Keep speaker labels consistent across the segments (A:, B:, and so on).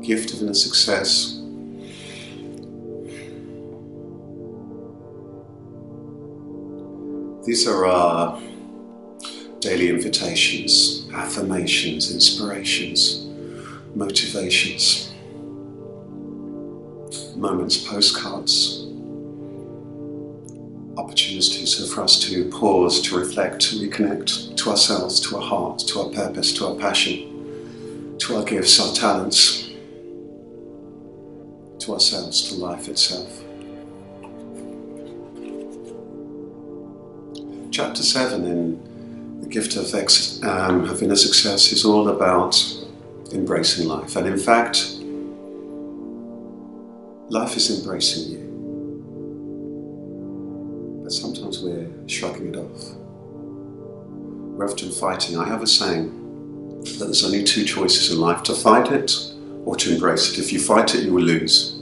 A: gift of inner success. These are our daily invitations, affirmations, inspirations, motivations, moments, postcards, opportunities for us to pause, to reflect, to reconnect to ourselves, to our heart, to our purpose, to our passion, to our gifts, our talents, to ourselves, to life itself. Chapter 7 in The Gift of Inner Success is all about embracing life. And in fact, life is embracing you. But sometimes we're shrugging it off. We're often fighting. I have a saying that there's only two choices in life: to fight it or to embrace it. If you fight it, you will lose.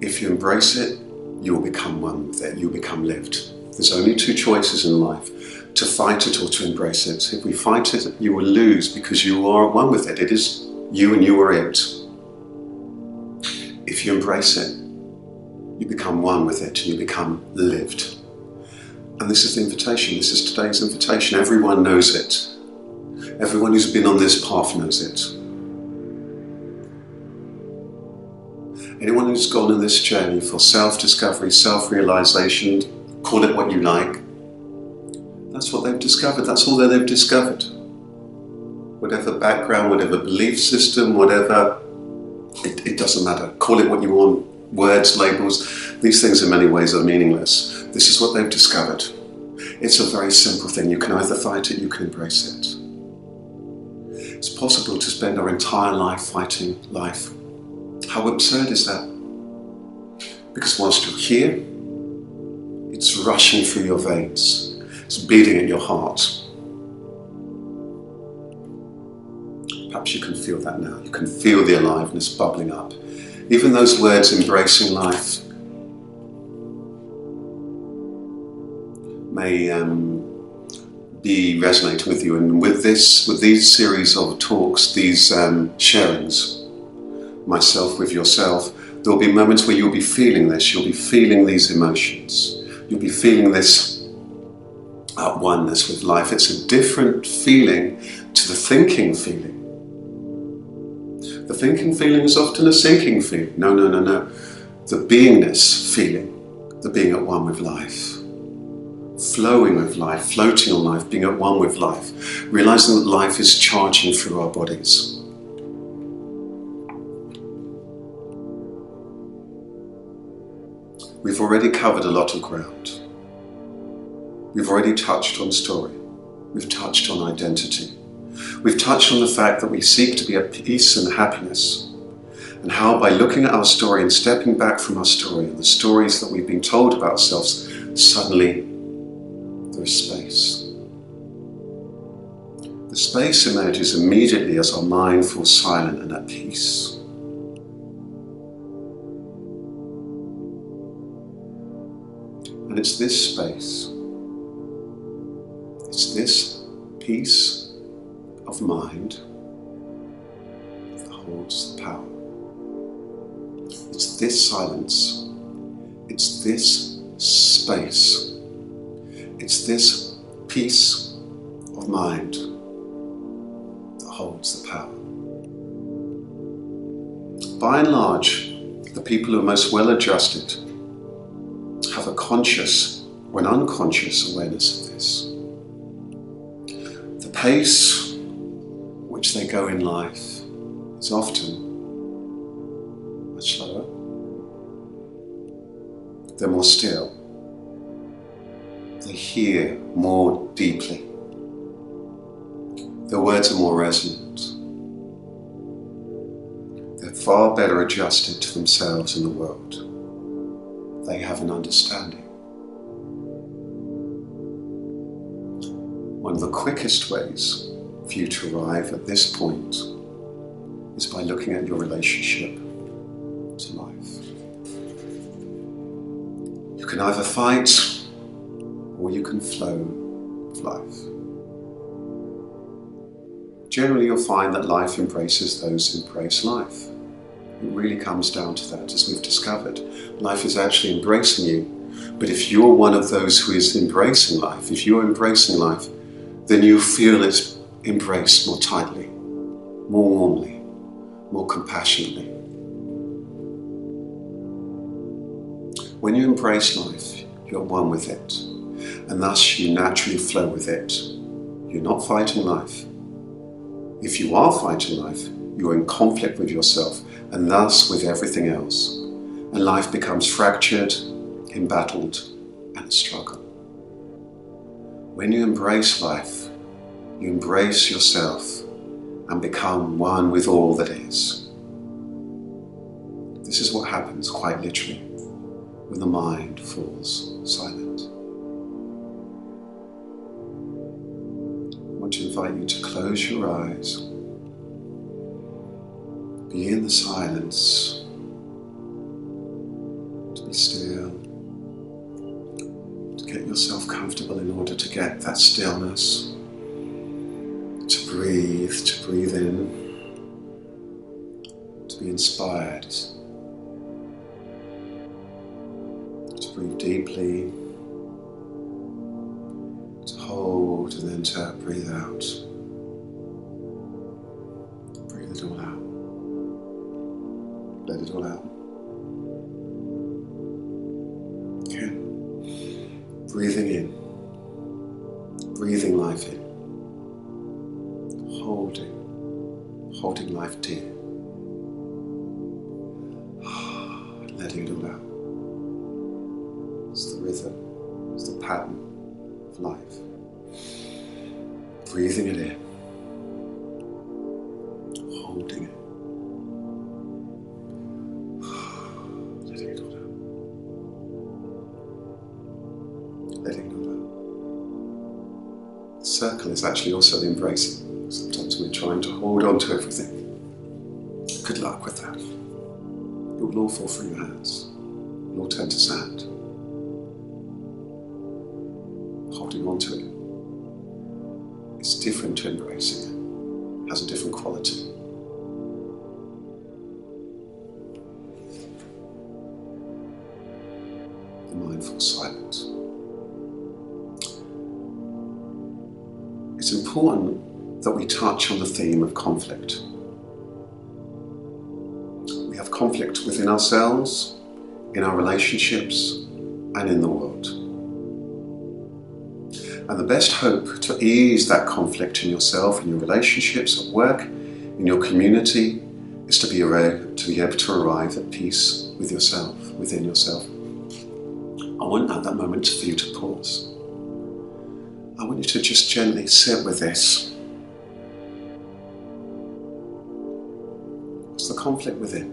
A: If you embrace it, you will become one with it. You will become lived. There's only two choices in life: to fight it or to embrace it. If we fight it, you will lose because you are one with it. It is you and you are it. If you embrace it, you become one with it and you become lived. And this is the invitation. This is today's invitation. Everyone knows it. Everyone who's been on this path knows it. Anyone who's gone on this journey for self-discovery, self-realization, call it what you like, that's what they've discovered. That's all that they've discovered. Whatever background, whatever belief system, whatever, it doesn't matter. Call it what you want. Words, labels, these things in many ways are meaningless. This is what they've discovered. It's a very simple thing. You can either fight it, you can embrace it. It's possible to spend our entire life fighting life. How absurd is that? Because whilst you're here, it's rushing through your veins. It's beating at your heart. Perhaps you can feel that now. You can feel the aliveness bubbling up. Even those words, embracing life, may be resonating with you. And with these series of talks, these sharings, myself with yourself, there will be moments where you'll be feeling this. You'll be feeling these emotions. You'll be feeling this oneness with life. It's a different feeling to the thinking feeling. The thinking feeling is often a sinking feeling. No. The beingness feeling, the being at one with life. Flowing with life, floating on life, being at one with life. Realizing that life is charging through our bodies. We've already covered a lot of ground. We've already touched on story. We've touched on identity. We've touched on the fact that we seek to be at peace and happiness, and how by looking at our story and stepping back from our story and the stories that we've been told about ourselves, suddenly there is space. The space emerges immediately as our mind falls silent and at peace. And it's this space, it's this peace of mind that holds the power. It's this silence, it's this space, it's this peace of mind that holds the power. By and large, the people who are most well adjusted have a conscious or an unconscious awareness of this. The pace which they go in life is often much slower. They're more still. They hear more deeply. Their words are more resonant. They're far better adjusted to themselves and the world. They have an understanding. One of the quickest ways for you to arrive at this point is by looking at your relationship to life. You can either fight or you can flow with life. Generally, you'll find that life embraces those who embrace life. It really comes down to that, as we've discovered. Life is actually embracing you. But if you're one of those who is embracing life, if you're embracing life, then you feel its embrace more tightly, more warmly, more compassionately. When you embrace life, you're one with it, and thus you naturally flow with it. You're not fighting life. If you are fighting life, you're in conflict with yourself, and thus with everything else. And life becomes fractured, embattled, and a struggle. When you embrace life, you embrace yourself and become one with all that is. This is what happens quite literally when the mind falls silent. I want to invite you to close your eyes, be in the silence, to be still, to get yourself comfortable in order to get that stillness, to breathe in, to be inspired, to breathe deeply, to hold and then to breathe out. Breathe it all out. Let it all out. Okay. Breathing in, breathing life in, holding life dear, letting it all out. It's the rhythm, it's the pattern of life. Breathing it in, holding it, letting it all out, letting it all out. The circle is actually also the embracing. Sometimes we're trying to hold on to everything. Good luck with that. It will all fall through your hands. It will all turn to sand. Holding on to it is different to embracing it. It has a different quality. The mind falls silent. It's important that we touch on the theme of conflict. We have conflict within ourselves, in our relationships, and in the world. And the best hope to ease that conflict in yourself, in your relationships, at work, in your community, is to be able to arrive at peace with yourself, within yourself. I want at that moment for you to pause. I want you to just gently sit with this. What's the conflict within?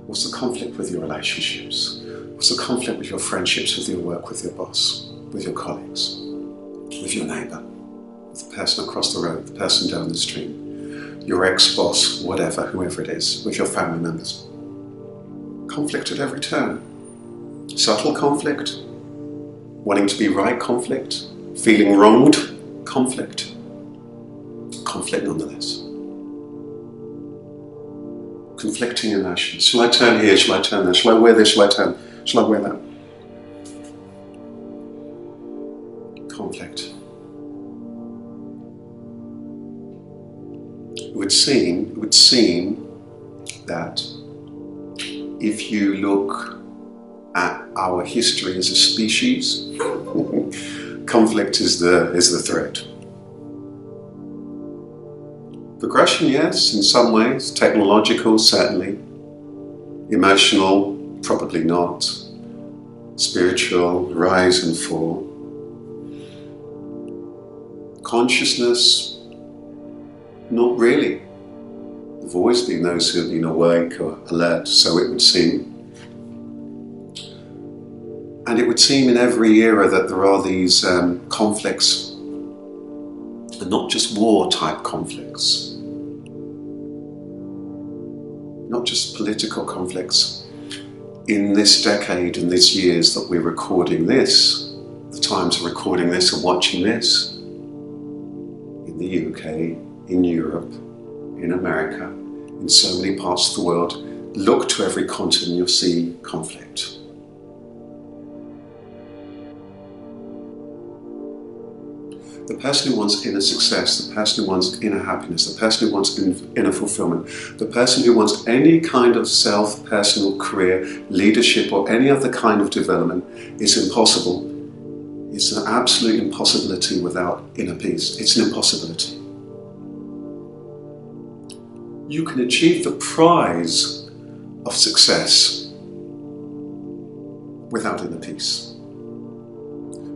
A: What's the conflict with your relationships? What's the conflict with your friendships, with your work, with your boss, with your colleagues, with your neighbour, with the person across the road, the person down the street, your ex-boss, whatever, whoever it is, with your family members? Conflict at every turn. Subtle conflict, wanting to be right conflict, feeling wronged conflict, conflict nonetheless. Conflicting emotions. Shall I turn here? Shall I turn there? Shall I wear this? Shall I turn? Shall I wear that? Conflict. It would seem that if you look at our history as a species, conflict is the thread. Progression, yes, in some ways. Technological, certainly. Emotional, probably not. Spiritual, rise and fall. Consciousness, not really. There have always been those who have been awake or alert, so it would seem. And it would seem in every era that there are these conflicts, and not just war-type conflicts, not just political conflicts. In this decade and this years that we're recording this, the times of recording this and watching this, in the UK, in Europe, in America, in so many parts of the world. Look to every continent and you'll see conflict. The person who wants inner success, the person who wants inner happiness, the person who wants inner fulfillment, the person who wants any kind of self-personal career, leadership, or any other kind of development is impossible. It's an absolute impossibility without inner peace. It's an impossibility. You can achieve the prize of success without inner peace,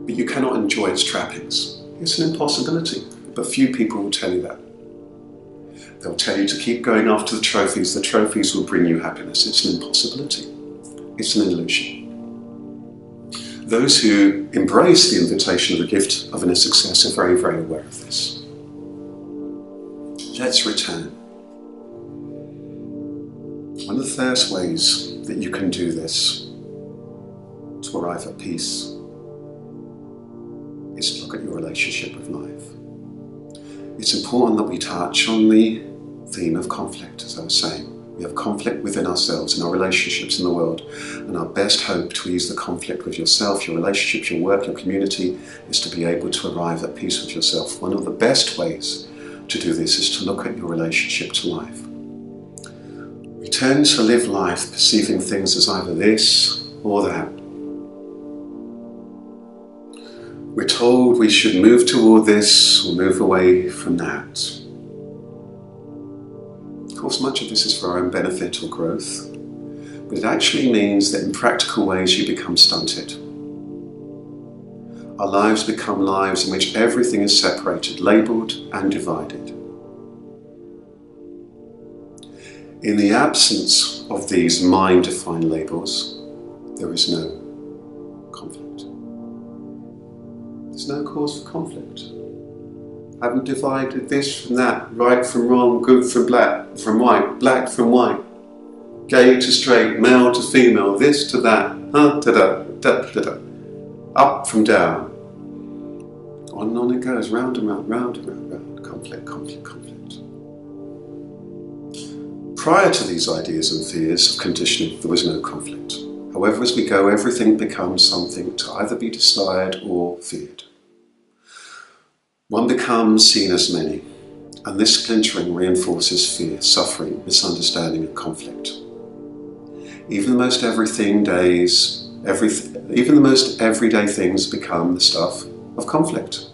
A: but you cannot enjoy its trappings. It's an impossibility, but few people will tell you that. They'll tell you to keep going after the trophies. The trophies will bring you happiness. It's an impossibility. It's an illusion. Those who embrace the invitation of the gift of inner success are very, very aware of this. Let's return. One of the first ways that you can do this to arrive at peace is to look at your relationship with life. It's important that we touch on the theme of conflict, as I was saying. We have conflict within ourselves, in our relationships in the world, and our best hope to ease the conflict with yourself, your relationships, your work, your community, is to be able to arrive at peace with yourself. One of the best ways to do this is to look at your relationship to life. We tend to live life perceiving things as either this or that. We're told we should move toward this or move away from that. Of course, much of this is for our own benefit or growth, but it actually means that in practical ways you become stunted. Our lives become lives in which everything is separated, labelled and divided. In the absence of these mind-defined labels, there is no conflict. There's no cause for conflict. I haven't divided this from that, right from wrong, good from white, black from white, gay to straight, male to female, this to that, up from down. On and on it goes, round and round, round and round, round. Conflict, conflict, conflict. Prior to these ideas and fears of conditioning, there was no conflict. However, as we go, everything becomes something to either be desired or feared. One becomes seen as many, and this splintering reinforces fear, suffering, misunderstanding, and conflict. Even the most everyday things become the stuff of conflict.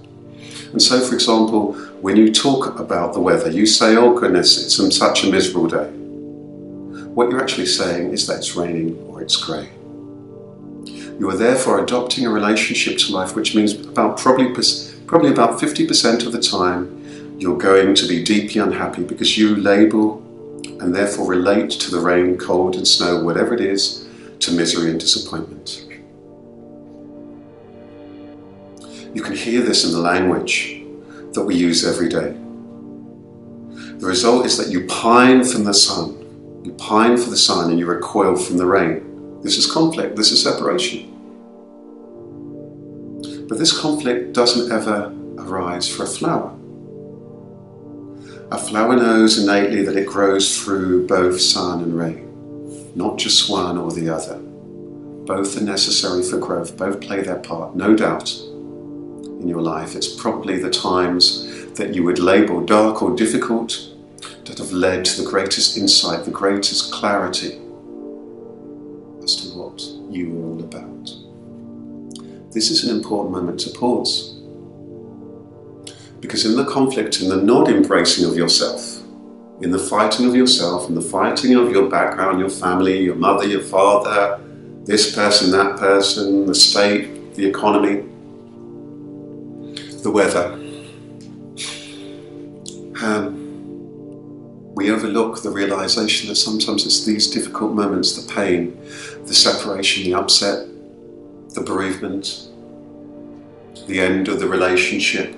A: And so, for example, when you talk about the weather, you say, "Oh goodness, it's such a miserable day." What you're actually saying is that it's raining or it's grey. You are therefore adopting a relationship to life, which means probably about 50% of the time you're going to be deeply unhappy because you label and therefore relate to the rain, cold and snow, whatever it is, to misery and disappointment. You can hear this in the language that we use every day. The result is that you pine from the sun. You pine for the sun and you recoil from the rain. This is conflict, this is separation. But this conflict doesn't ever arise for a flower. A flower knows innately that it grows through both sun and rain, not just one or the other. Both are necessary for growth, both play their part, no doubt, in your life. It's probably the times that you would label dark or difficult that have led to the greatest insight, the greatest clarity as to what you are all about. This is an important moment to pause. Because in the conflict, in the not embracing of yourself, in the fighting of yourself, in the fighting of your background, your family, your mother, your father, this person, that person, the state, the economy, the weather, we overlook the realization that sometimes it's these difficult moments, the pain, the separation, the upset, the bereavement, the end of the relationship,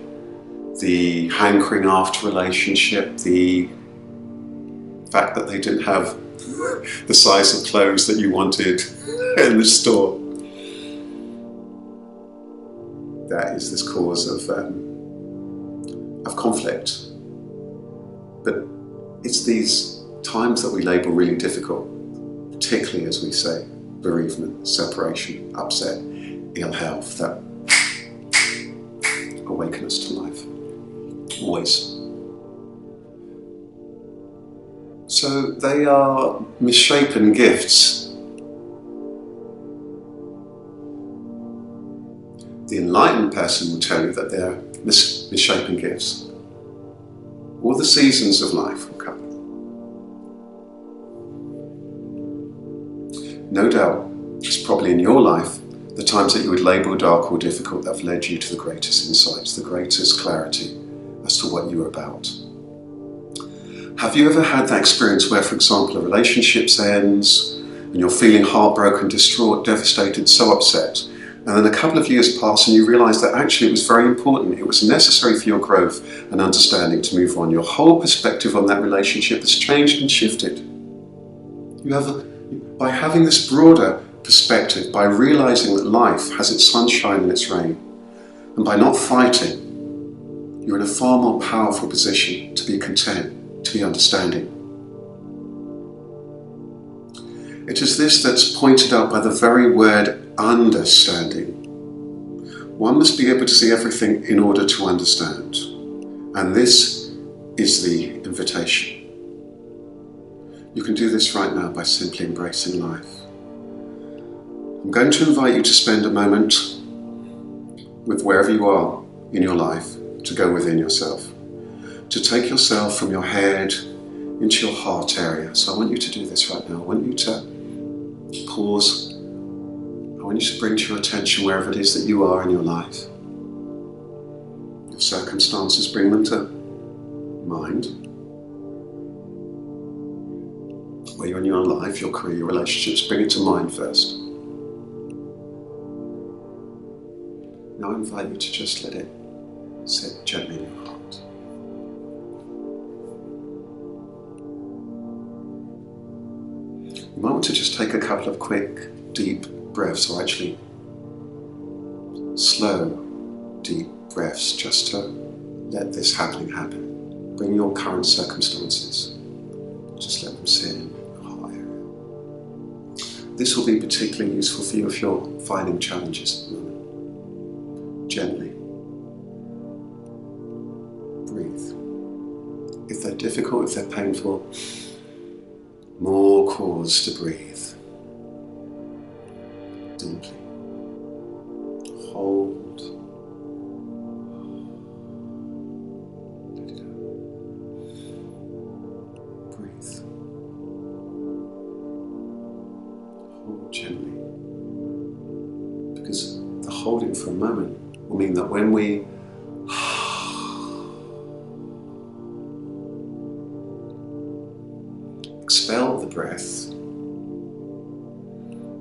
A: the hankering after relationship, the fact that they didn't have the size of clothes that you wanted in the store. That is this cause of conflict. But it's these times that we label really difficult, particularly as we say, bereavement, separation, upset, ill health, that awaken us to life. Always. So they are misshapen gifts. The enlightened person will tell you that they're misshapen gifts. All the seasons of life will come. No doubt, it's probably in your life the times that you would label dark or difficult that have led you to the greatest insights, the greatest clarity as to what you're about. Have you ever had that experience where, for example, a relationship ends and you're feeling heartbroken, distraught, devastated, so upset, and then a couple of years pass and you realise that actually it was very important, it was necessary for your growth and understanding to move on. Your whole perspective on that relationship has changed and shifted. By having this broader perspective, by realising that life has its sunshine and its rain, and by not fighting, you're in a far more powerful position to be content, to be understanding. It is this that's pointed out by the very word understanding. One must be able to see everything in order to understand. And this is the invitation. You can do this right now by simply embracing life. I'm going to invite you to spend a moment with wherever you are in your life, to go within yourself, to take yourself from your head into your heart area. So I want you to do this right now. I want you to pause. I want you to bring to your attention wherever it is that you are in your life. Your circumstances, bring them to mind. Where you're in your life, your career, your relationships, bring it to mind first. Now I invite you to just let it sit gently in your heart. You might want to just take a couple of quick, deep breaths, or actually slow, deep breaths, just to let this happening happen. Bring your current circumstances, just let them sit in your heart area. This will be particularly useful for you if you're finding challenges at the moment. Gently breathe. If they're difficult, if they're painful, more cause to breathe. Deeply. Hold. Let it out. Breathe. Hold gently. Because the holding for a moment will mean that when we expel the breath,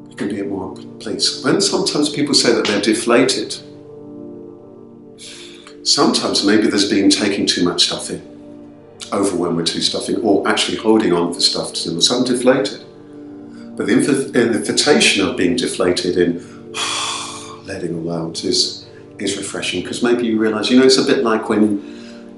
A: you can be at more peace. When sometimes people say that they're deflated, sometimes maybe there's been taking too much stuff in, overwhelmed with too stuff in, or actually holding on for stuff to them, so I'm deflated. But the invitation of being deflated in letting all out is refreshing, because maybe you realise, it's a bit like when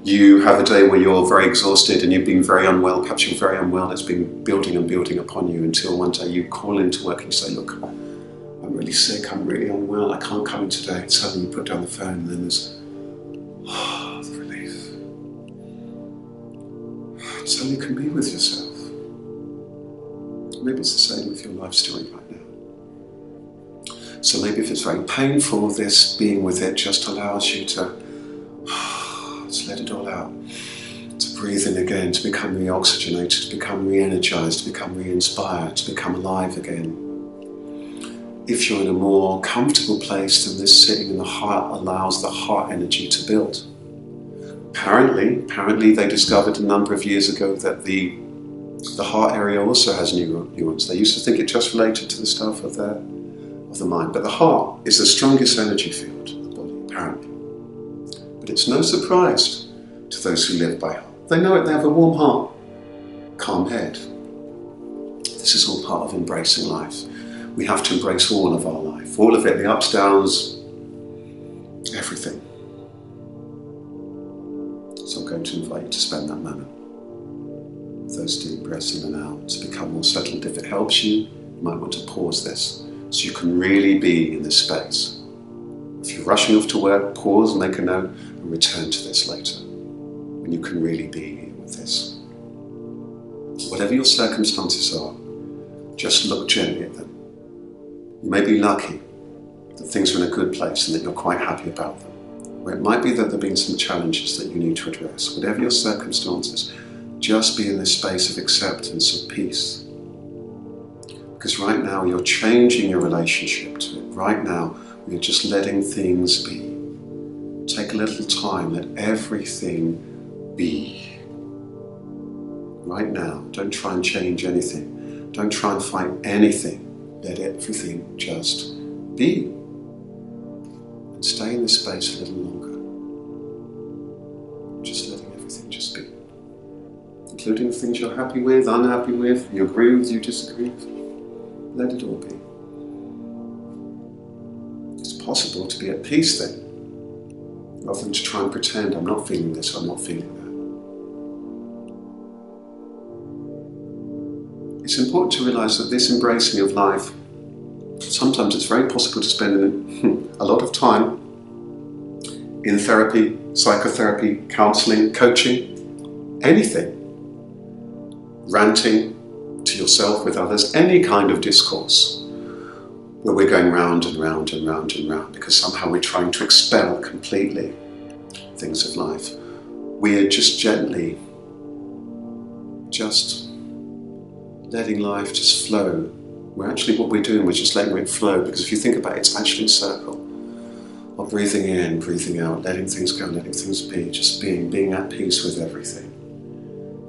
A: you have a day where you're very exhausted and you've been very unwell, perhaps you're very unwell, it's been building and building upon you until one day you call into work and you say, look, I'm really sick, I'm really unwell, I can't come in today. And suddenly you put down the phone and then there's the relief. And so you can be with yourself. Maybe it's the same with your life story right now. So maybe if it's very painful, this being with it just allows you to let it all out, to breathe in again, to become reoxygenated, to become re-energized, to become re-inspired, to become alive again. If you're in a more comfortable place, then this sitting in the heart allows the heart energy to build. Apparently they discovered a number of years ago that the heart area also has neurons. They used to think it just related to the stuff of the mind, but the heart is the strongest energy field of the body, apparently. But it's no surprise to those who live by heart. They know it, they have a warm heart, calm head. This is all part of embracing life. We have to embrace all of our life, all of it, the ups, downs, everything. So I'm going to invite you to spend that moment with those those deep breaths in and out to become more settled. If it helps you, you might want to pause this so you can really be in this space. If you're rushing off to work, pause, make a note, and return to this later, when you can really be with this. Whatever your circumstances are, just look gently at them. You may be lucky that things are in a good place and that you're quite happy about them. Or it might be that there have been some challenges that you need to address. Whatever your circumstances, just be in this space of acceptance, of peace. Because right now you're changing your relationship to it. Right now you're just letting things be. Take a little time, let everything be. Right now, don't try and change anything. Don't try and fight anything. Let everything just be. And stay in this space a little longer. Just letting everything just be. Including things you're happy with, unhappy with, you agree with, you disagree with. Let it all be. It's possible to be at peace then, rather than to try and pretend I'm not feeling this, I'm not feeling that. It's important to realise that this embracing of life, sometimes it's very possible to spend a lot of time in therapy, psychotherapy, counselling, coaching, anything. Ranting to yourself, with others, any kind of discourse where we're going round and round and round and round because somehow we're trying to expel completely things of life. We are just gently, just letting life just flow. What we're doing, we're just letting it flow, because if you think about it, it's actually a circle of breathing in, breathing out, letting things go, letting things be, just being at peace with everything.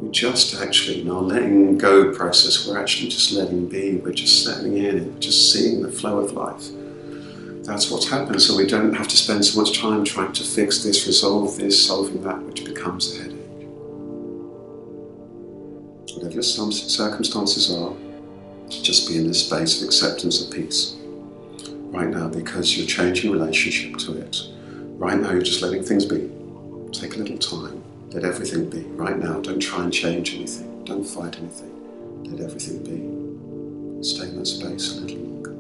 A: We're just actually, in our letting go process, we're actually just letting be, we're just settling in, we're just seeing the flow of life. That's what's happened, so we don't have to spend so much time trying to fix this, resolve this, solving that, which becomes a headache. Whatever your circumstances are, just be in this space of acceptance of peace. Right now, because you're changing relationship to it. Right now, you're just letting things be. Take a little time. Let everything be. Right now, don't try and change anything. Don't fight anything. Let everything be. Stay in that space a little longer.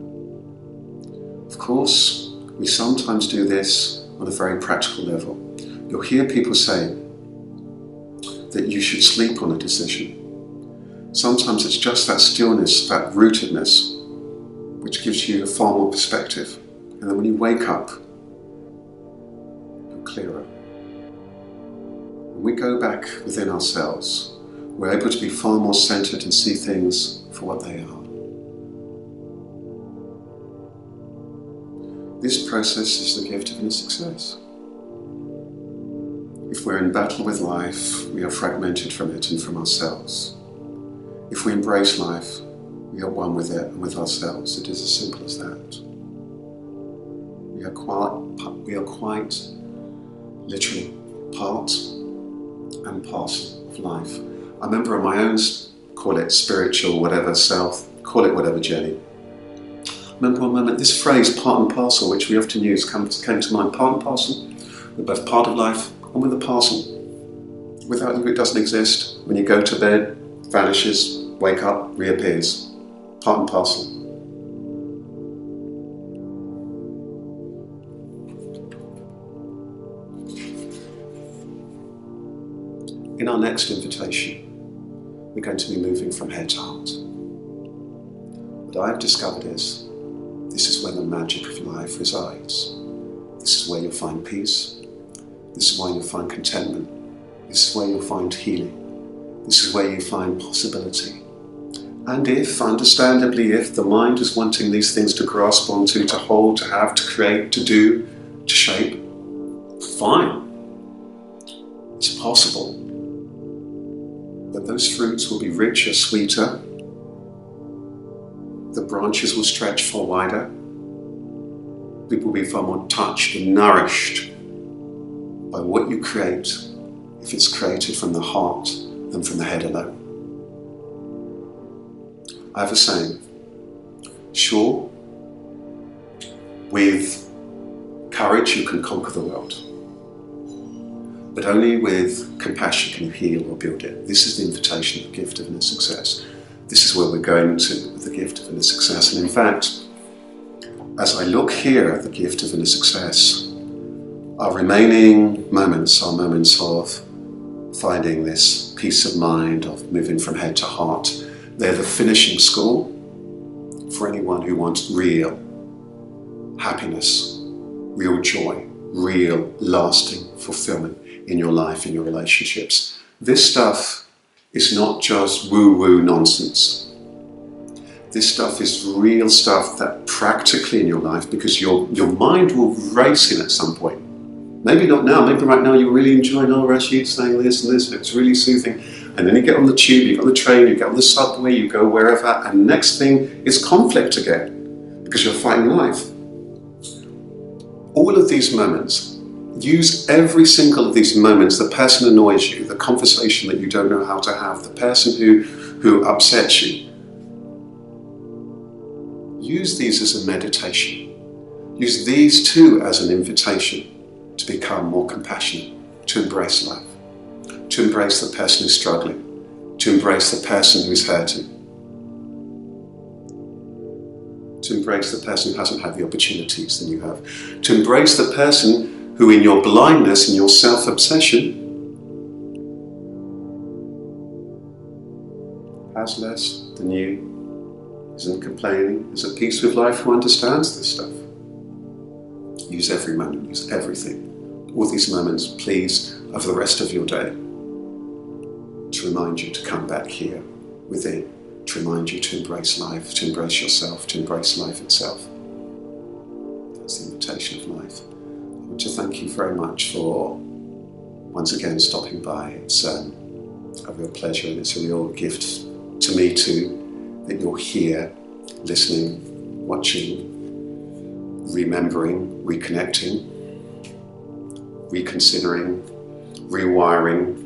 A: Of course, we sometimes do this on a very practical level. You'll hear people say that you should sleep on a decision. Sometimes it's just that stillness, that rootedness, which gives you a far more perspective. And then when you wake up, you're clearer. When we go back within ourselves, we're able to be far more centered and see things for what they are. This process is the gift of inner success. If we're in battle with life, we are fragmented from it and from ourselves. If we embrace life, we are one with it and with ourselves. It is as simple as that. We are quite literally part and parcel of life. I remember on my own, call it spiritual, whatever, self, call it whatever, Jenny. I remember one moment, this phrase, part and parcel, which we often use, came to mind. Part and parcel. We're both part of life and we're the parcel. Without you, it doesn't exist. When you go to bed, vanishes, wake up, reappears. Part and parcel. In our next invitation, we're going to be moving from head to heart. What I've discovered is, this is where the magic of life resides. This is where you'll find peace. This is where you'll find contentment. This is where you'll find healing. This is where you find possibility. And if, understandably, if the mind is wanting these things to grasp onto, to hold, to have, to create, to do, to shape, fine. It's possible. But those fruits will be richer, sweeter. The branches will stretch far wider. People will be far more touched and nourished by what you create, if it's created from the heart than from the head alone. I have a saying, sure, with courage you can conquer the world, But only with compassion can you heal or build it. This is the invitation of the gift of inner success. This is where we're going to with the gift of inner success. And in fact, as I look here at the gift of inner success, our remaining moments are moments of finding this peace of mind, of moving from head to heart. They're the finishing school for anyone who wants real happiness, real joy, real lasting fulfillment in your life, in your relationships. This stuff is not just woo-woo nonsense. This stuff is real stuff that practically in your life, because your mind will race in at some point. Maybe not now, maybe right now you're really enjoying, oh, Rasheed saying this and this, it's really soothing. And then you get on the tube, you get on the train, you get on the subway, you go wherever, and next thing is conflict again, because you're fighting life. All of these moments, use every single of these moments. The person annoys you, the conversation that you don't know how to have, the person who upsets you. Use these as a meditation. Use these too as an invitation to become more compassionate, to embrace life, to embrace the person who's struggling, to embrace the person who's hurting, to embrace the person who hasn't had the opportunities that you have, to embrace the person who in your blindness, in your self-obsession, has less than you, isn't complaining, is at peace with life, who understands this stuff. Use every moment, use everything. All these moments, please, over the rest of your day, to remind you to come back here within, to remind you to embrace life, to embrace yourself, to embrace life itself. That's the invitation of life. I want to thank you very much for once again stopping by. It's a real pleasure, and it's a real gift to me too, that you're here, listening, watching, remembering, reconnecting, reconsidering, rewiring,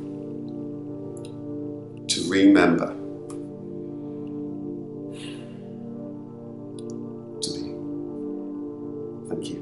A: to remember to be. Thank you.